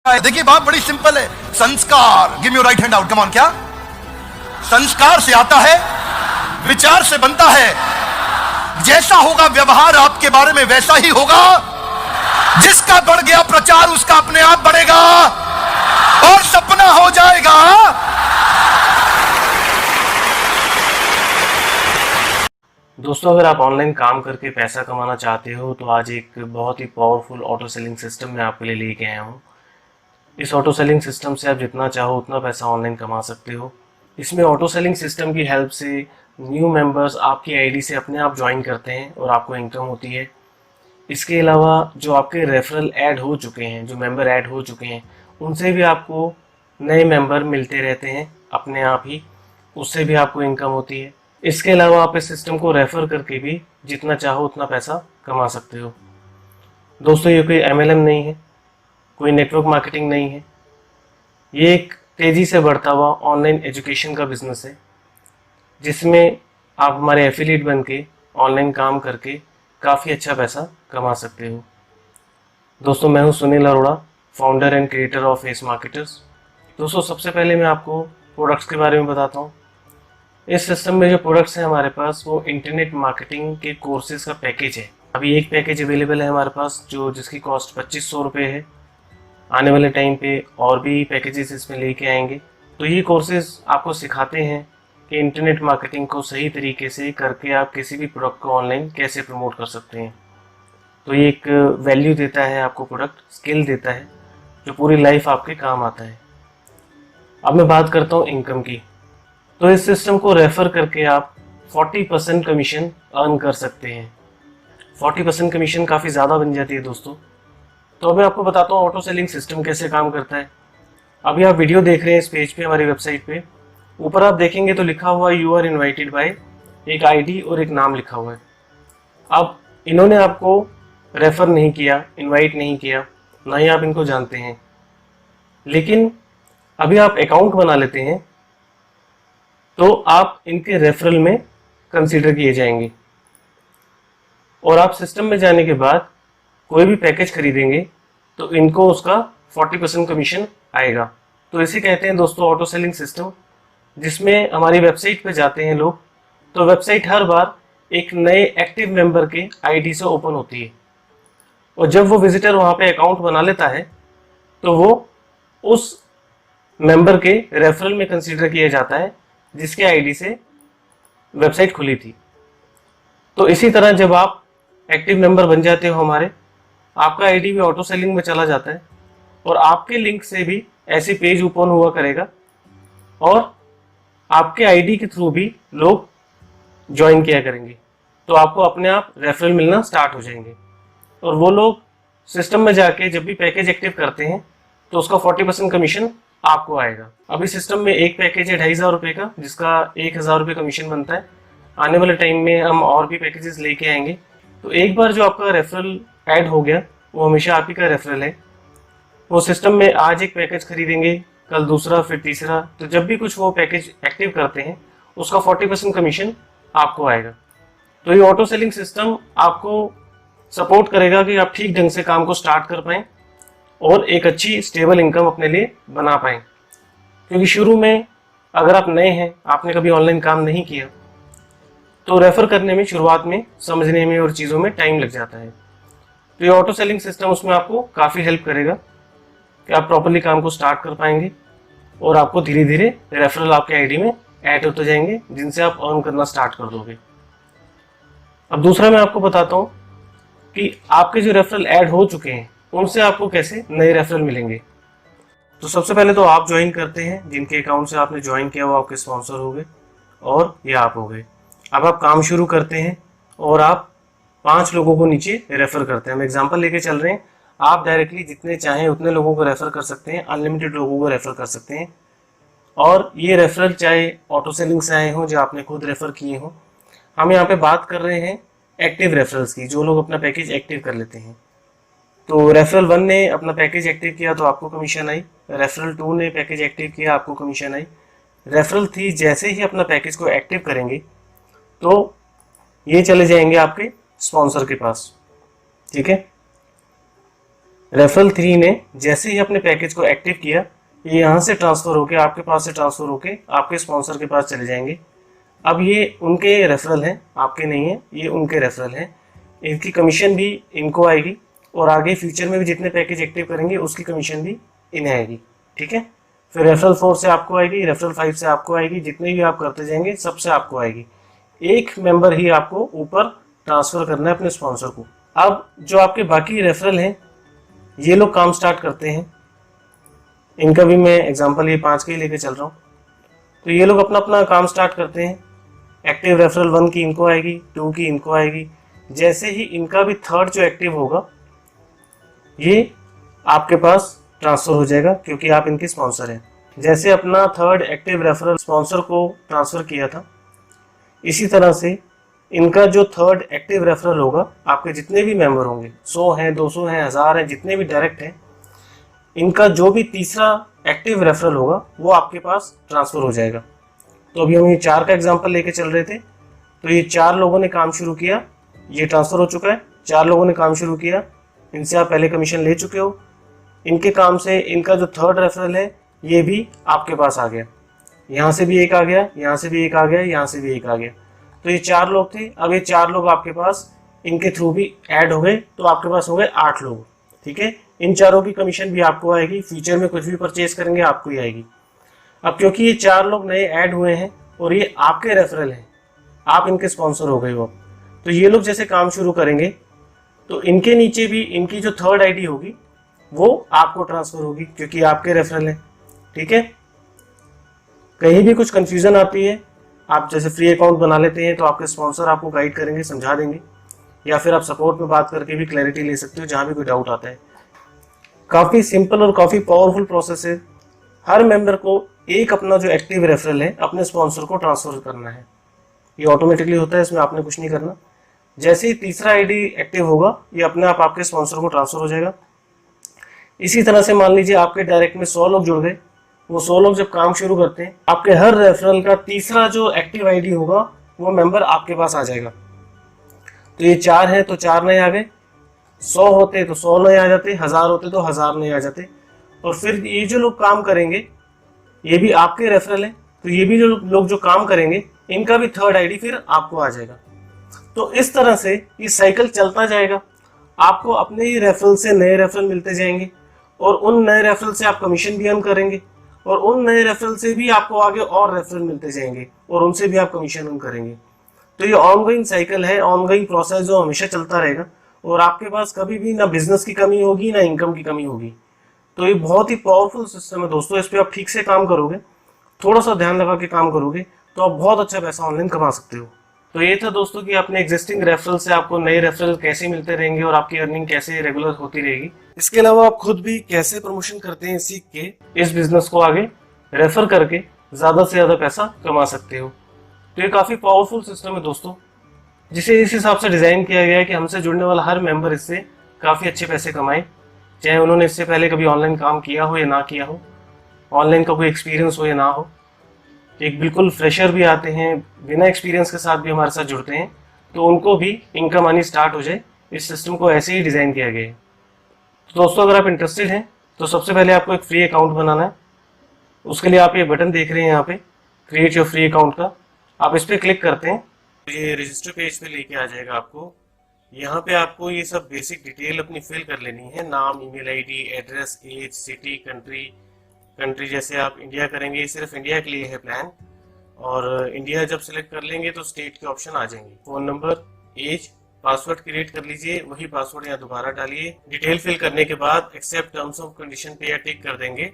देखिए बात बड़ी सिंपल है। संस्कार, give me your right hand out, come on. क्या संस्कार से आता है, विचार से बनता है। जैसा होगा व्यवहार आपके बारे में वैसा ही होगा। जिसका बढ़ गया प्रचार उसका अपने आप बढ़ेगा और सपना हो जाएगा। दोस्तों, अगर आप ऑनलाइन काम करके पैसा कमाना चाहते हो तो आज एक बहुत ही पावरफुल ऑटो सेलिंग सिस्टम मैं आपके लिए लेके आया हूँ। इस ऑटो सेलिंग सिस्टम से आप जितना चाहो उतना पैसा ऑनलाइन कमा सकते हो। इसमें ऑटो सेलिंग सिस्टम की हेल्प से न्यू मेंबर्स आपकी आईडी से अपने आप ज्वाइन करते हैं और आपको इनकम होती है। इसके अलावा जो आपके रेफरल ऐड हो चुके हैं, जो मेंबर ऐड हो चुके हैं, उनसे भी आपको नए मेंबर मिलते रहते हैं अपने आप ही, उससे भी आपको इनकम होती है। इसके अलावा आप इस सिस्टम को रेफर करके भी जितना चाहो उतना पैसा कमा सकते हो। दोस्तों, ये कोई MLM नहीं है, कोई नेटवर्क मार्केटिंग नहीं है। ये एक तेज़ी से बढ़ता हुआ ऑनलाइन एजुकेशन का बिजनेस है, जिसमें आप हमारे एफिलिएट बन के ऑनलाइन काम करके काफ़ी अच्छा पैसा कमा सकते हो। दोस्तों, मैं हूं Sunil Arora, founder and creator of S marketers. दोस्तों, सबसे पहले मैं आपको प्रोडक्ट्स के बारे में बताता हूं। इस सिस्टम में जो प्रोडक्ट्स हैं हमारे पास, वो इंटरनेट मार्केटिंग के कोर्सेज का पैकेज है। अभी एक पैकेज अवेलेबल है हमारे पास जिसकी कॉस्ट 2500 रुपये है। आने वाले टाइम पे और भी पैकेजेस इसमें लेके आएंगे। तो ये कोर्सेज आपको सिखाते हैं कि इंटरनेट मार्केटिंग को सही तरीके से करके आप किसी भी प्रोडक्ट को ऑनलाइन कैसे प्रमोट कर सकते हैं। तो ये एक वैल्यू देता है आपको, प्रोडक्ट स्किल देता है जो पूरी लाइफ आपके काम आता है। अब मैं बात करता हूँ इनकम की। तो इस सिस्टम को रेफर करके आप 40% कमीशन अर्न कर सकते हैं। 40% कमीशन काफ़ी ज़्यादा बन जाती है दोस्तों। तो अभी आपको बताता हूँ ऑटो सेलिंग सिस्टम कैसे काम करता है। अभी आप वीडियो देख रहे हैं इस पेज पे, हमारी वेबसाइट पे। ऊपर आप देखेंगे तो लिखा हुआ है यू आर इन्वाइटेड बाय, एक आईडी और एक नाम लिखा हुआ है। अब इन्होंने आपको रेफर नहीं किया, इनवाइट नहीं किया, ना ही आप इनको जानते हैं, लेकिन अभी आप अकाउंट बना लेते हैं तो आप इनके रेफरल में कंसीडर किए जाएंगे। और आप सिस्टम में जाने के बाद कोई भी पैकेज खरीदेंगे तो इनको उसका 40% कमीशन आएगा। तो इसे कहते हैं दोस्तों ऑटो सेलिंग सिस्टम, जिसमें हमारी वेबसाइट पे जाते हैं लोग तो वेबसाइट हर बार एक नए एक्टिव मेंबर के आईडी से ओपन होती है। और जब वो विजिटर वहाँ पे अकाउंट बना लेता है तो वो उस मेंबर के रेफरल में कंसीडर किया जाता है जिसके आईडी से वेबसाइट खुली थी। तो इसी तरह जब आप एक्टिव मेंबर बन जाते हो हमारे, आपका आईडी भी ऑटो सेलिंग में चला जाता है और आपके लिंक से भी ऐसे पेज ओपन हुआ करेगा और आपके आईडी के थ्रू भी लोग ज्वाइन किया करेंगे। तो आपको अपने आप रेफरल मिलना स्टार्ट हो जाएंगे और वो लोग सिस्टम में जाके जब भी पैकेज एक्टिव करते हैं तो उसका 40% कमीशन आपको आएगा। अभी सिस्टम में एक पैकेज है 2500 रुपये का, जिसका 1000 रुपये कमीशन बनता है। आने वाले टाइम में हम और भी पैकेजेस लेके आएंगे। तो एक बार जो आपका रेफरल ऐड हो गया वो हमेशा आप ही का रेफरल है। वो सिस्टम में आज एक पैकेज खरीदेंगे, कल दूसरा, फिर तीसरा, तो जब भी कुछ वो पैकेज एक्टिव करते हैं उसका 40% कमीशन आपको आएगा। तो ये ऑटो सेलिंग सिस्टम आपको सपोर्ट करेगा कि आप ठीक ढंग से काम को स्टार्ट कर पाएँ और एक अच्छी स्टेबल इनकम अपने लिए बना पाएँ। क्योंकि शुरू में अगर आप नए हैं, आपने कभी ऑनलाइन काम नहीं किया, तो रेफर करने में, शुरुआत में समझने में और चीज़ों में टाइम लग जाता है। तो ये ऑटो सेलिंग सिस्टम उसमें आपको काफ़ी हेल्प करेगा कि आप प्रॉपर्ली काम को स्टार्ट कर पाएंगे और आपको धीरे धीरे रेफरल आपके आईडी में ऐड होते जाएंगे, जिनसे आप अर्न करना स्टार्ट कर दोगे। अब दूसरा मैं आपको बताता हूँ कि आपके जो रेफरल ऐड हो चुके हैं उनसे आपको कैसे नए रेफरल मिलेंगे। तो सबसे पहले तो आप ज्वाइन करते हैं, जिनके अकाउंट से आपने ज्वाइन किया वो आपके स्पॉन्सर हो गए और ये आप हो गए। अब आप काम शुरू करते हैं और आप 5 लोगों को नीचे रेफर करते हैं। हम एग्जांपल लेके चल रहे हैं, आप डायरेक्टली जितने चाहें उतने लोगों को रेफर कर सकते हैं, अनलिमिटेड लोगों को रेफर कर सकते हैं। और ये रेफरल चाहे ऑटो सेलिंग से आए हों, जो आपने खुद रेफर किए हों। हम यहाँ पे बात कर रहे हैं एक्टिव रेफरल्स की, जो लोग अपना पैकेज एक्टिव कर लेते हैं। तो रेफरल 1 ने अपना पैकेज एक्टिव किया तो आपको कमीशन आई, रेफरल 2 ने पैकेज एक्टिव किया, आपको कमीशन आई, रेफरल 3 जैसे ही अपना पैकेज को एक्टिव करेंगे तो ये चले जाएंगे आपके स्पॉन्सर के पास। ठीक है। रेफरल 3 ने जैसे ही अपने पैकेज को एक्टिव किया, ये यहाँ से ट्रांसफ़र होके आपके पास से ट्रांसफ़र होके आपके स्पॉन्सर के पास चले जाएंगे। अब ये उनके रेफरल हैं, आपके नहीं है, ये उनके रेफरल हैं। इनकी कमीशन भी इनको आएगी और आगे फ्यूचर में भी जितने पैकेज एक्टिव करेंगे उसकी कमीशन भी इन्हें आएगी। ठीक है, फिर रेफरल 4 से आपको आएगी, रेफरल 5 से आपको आएगी, जितने भी आप करते जाएंगे सबसे आपको आएगी। एक मेंबर ही आपको ऊपर ट्रांसफ़र करना है अपने स्पॉन्सर को। अब जो आपके बाकी रेफरल हैं, ये लोग काम स्टार्ट करते हैं। इनका भी मैं एग्जांपल ये 5 के ही लेके चल रहा हूँ। तो ये लोग अपना अपना काम स्टार्ट करते हैं। एक्टिव रेफरल 1 की इनको आएगी, 2 की इनको आएगी। जैसे ही इनका भी थर्ड जो एक्टिव होगा, ये आपके पास ट्रांसफ़र हो जाएगा क्योंकि आप इनके स्पॉन्सर हैं। जैसे अपना थर्ड एक्टिव रेफरल स्पॉन्सर को ट्रांसफ़र किया था, इसी तरह से इनका जो थर्ड एक्टिव रेफरल होगा, आपके जितने भी मेंबर होंगे, 100 हैं, 200 हैं, 1000 हैं, जितने भी डायरेक्ट हैं, इनका जो भी तीसरा एक्टिव रेफरल होगा वो आपके पास ट्रांसफ़र हो जाएगा। तो अभी हम ये 4 का एग्जांपल लेके चल रहे थे। तो ये 4 लोगों ने काम शुरू किया, ये ट्रांसफ़र हो चुका है। 4 लोगों ने काम शुरू किया, इनसे आप पहले कमीशन ले चुके हो। इनके काम से इनका जो थर्ड रेफरल है ये भी आपके पास आ गया। यहाँ से भी एक आ गया, यहाँ से भी एक आ गया, यहाँ से भी एक आ गया। तो ये 4 लोग थे। अब ये 4 लोग आपके पास इनके थ्रू भी ऐड हो गए, तो आपके पास हो गए 8 लोग। ठीक है, इन चारों की कमीशन भी आपको आएगी। फ्यूचर में कुछ भी परचेज करेंगे आपको ही आएगी। अब क्योंकि ये 4 लोग नए ऐड हुए हैं और ये आपके रेफरल हैं, आप इनके स्पॉन्सर हो गए हो। तो ये लोग जैसे काम शुरू करेंगे तो इनके नीचे भी इनकी जो थर्ड आईडी होगी वो आपको ट्रांसफर होगी क्योंकि आपके रेफरल है। ठीक है, कहीं भी कुछ कंफ्यूजन आती है, आप जैसे फ्री अकाउंट बना लेते हैं तो आपके स्पॉन्सर आपको गाइड करेंगे, समझा देंगे, या फिर आप सपोर्ट में बात करके भी क्लैरिटी ले सकते हो जहाँ भी कोई डाउट आता है। काफ़ी सिंपल और काफ़ी पावरफुल प्रोसेस है। हर मेंबर को एक अपना जो एक्टिव रेफरल है अपने स्पॉन्सर को ट्रांसफर करना है। ये ऑटोमेटिकली होता है, इसमें आपने कुछ नहीं करना। जैसे ही तीसरा आईडी एक्टिव होगा ये अपने आप आपके स्पॉन्सर को ट्रांसफर हो जाएगा। इसी तरह से मान लीजिए आपके डायरेक्ट में 100 लोग जुड़ गए। वो 100 लोग जब काम शुरू करते हैं, आपके हर रेफरल का तीसरा जो एक्टिव आईडी होगा वो मेंबर आपके पास आ जाएगा। तो ये 4 है तो 4 नए आ गए, 100 होते तो 100 नए आ जाते, 1000 होते तो 1000 नए आ जाते। और फिर ये जो लोग काम करेंगे ये भी आपके रेफरल है, तो ये भी जो लोग जो काम करेंगे इनका भी थर्ड आईडी फिर आपको आ जाएगा। तो इस तरह से ये साइकिल चलता जाएगा। आपको अपने ही रेफरल से नए रेफरल मिलते जाएंगे और उन नए रेफरल से आप कमीशन भी अर्न करेंगे और उन नए रेफरल से भी आपको आगे और रेफरल मिलते जाएंगे और उनसे भी आप कमीशन अर्न करेंगे। तो ये ऑनगोइंग साइकिल है, ऑनगोइंग प्रोसेस जो हमेशा चलता रहेगा और आपके पास कभी भी ना बिजनेस की कमी होगी ना इनकम की कमी होगी। तो ये बहुत ही पावरफुल सिस्टम है दोस्तों। इस पर आप ठीक से काम करोगे, थोड़ा सा ध्यान लगा के काम करोगे तो आप बहुत अच्छा पैसा ऑनलाइन कमा सकते हो। तो ये था दोस्तों कि अपने एग्जिस्टिंग रेफरल से आपको नए रेफरल कैसे मिलते रहेंगे और आपकी अर्निंग कैसे रेगुलर होती रहेगी। इसके अलावा आप खुद भी कैसे प्रमोशन करते हैं सीख के इस बिजनेस को आगे रेफर करके ज्यादा से ज्यादा पैसा कमा सकते हो। तो ये काफी पावरफुल सिस्टम है दोस्तों, जिसे इस हिसाब से डिजाइन किया गया है कि हमसे जुड़ने वाला हर मेंबर इससे काफी अच्छे पैसे कमाए, चाहे उन्होंने इससे पहले कभी ऑनलाइन काम किया हो या ना किया हो, ऑनलाइन का कोई एक्सपीरियंस हो या ना हो। एक बिल्कुल फ्रेशर भी आते हैं, बिना एक्सपीरियंस के साथ भी हमारे साथ जुड़ते हैं, तो उनको भी इनकम आनी स्टार्ट हो जाए। इस सिस्टम को ऐसे ही डिज़ाइन किया गया है। तो दोस्तों अगर आप इंटरेस्टेड हैं तो सबसे पहले आपको एक फ्री अकाउंट बनाना है। उसके लिए आप ये बटन देख रहे हैं यहाँ पे, क्रिएट योर फ्री अकाउंट का, आप इस पर क्लिक करते हैं तो ये रजिस्टर पेज पे लेके आ जाएगा आपको। यहाँ पे आपको ये सब बेसिक डिटेल अपनी फिल कर लेनी है, नाम, email ID, address, age, city, country जैसे आप इंडिया करेंगे, ये सिर्फ इंडिया के लिए है प्लान। और इंडिया जब सिलेक्ट कर लेंगे तो स्टेट के ऑप्शन आ जाएंगे। Phone number, age, password create कर लीजिए, वही पासवर्ड यहाँ दोबारा डालिए। डिटेल फिल करने के बाद एक्सेप्ट टर्म्स ऑफ कंडीशन पे या टिक कर देंगे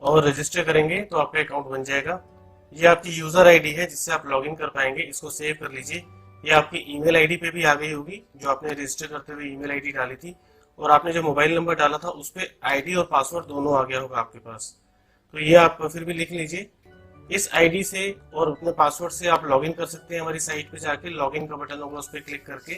और रजिस्टर करेंगे तो आपका अकाउंट बन जाएगा। ये आपकी यूजर आईडी है जिससे आप लॉगिन कर पाएंगे, इसको सेव कर लीजिए। ये आपकी ईमेल आईडी पे भी आ गई होगी जो आपने रजिस्टर करते हुए ईमेल आईडी डाली थी, और आपने जो मोबाइल नंबर डाला था उस पर आईडी और पासवर्ड दोनों आ गया होगा आपके पास। तो ये आप फिर भी लिख लीजिए। इस आईडी से और अपने पासवर्ड से आप लॉगिन कर सकते हैं हमारी साइट पे जाके, लॉगिन का बटन होगा उस पर क्लिक करके।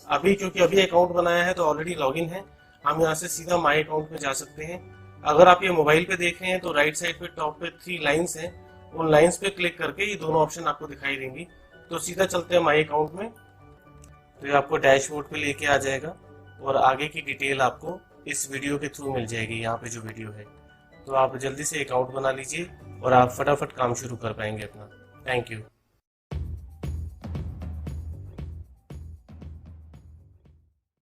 अभी क्योंकि अभी अकाउंट बनाया है तो ऑलरेडी लॉगिन है, हम यहाँ से सीधा माई अकाउंट में जा सकते हैं। अगर आप ये मोबाइल पे देख रहे हैं तो राइट साइड पे टॉप पे 3 लाइन्स हैं, उन लाइन्स पे क्लिक करके ये दोनों ऑप्शन आपको दिखाई देंगी। तो सीधा चलते हैं माई अकाउंट में, तो ये आपको डैशबोर्ड पे लेके आ जाएगा और आगे की डिटेल आपको इस वीडियो के थ्रू मिल जाएगी, यहाँ पे जो वीडियो है। तो आप जल्दी से अकाउंट बना लीजिए और आप फटाफट काम शुरू कर पाएंगे अपना। Thank you.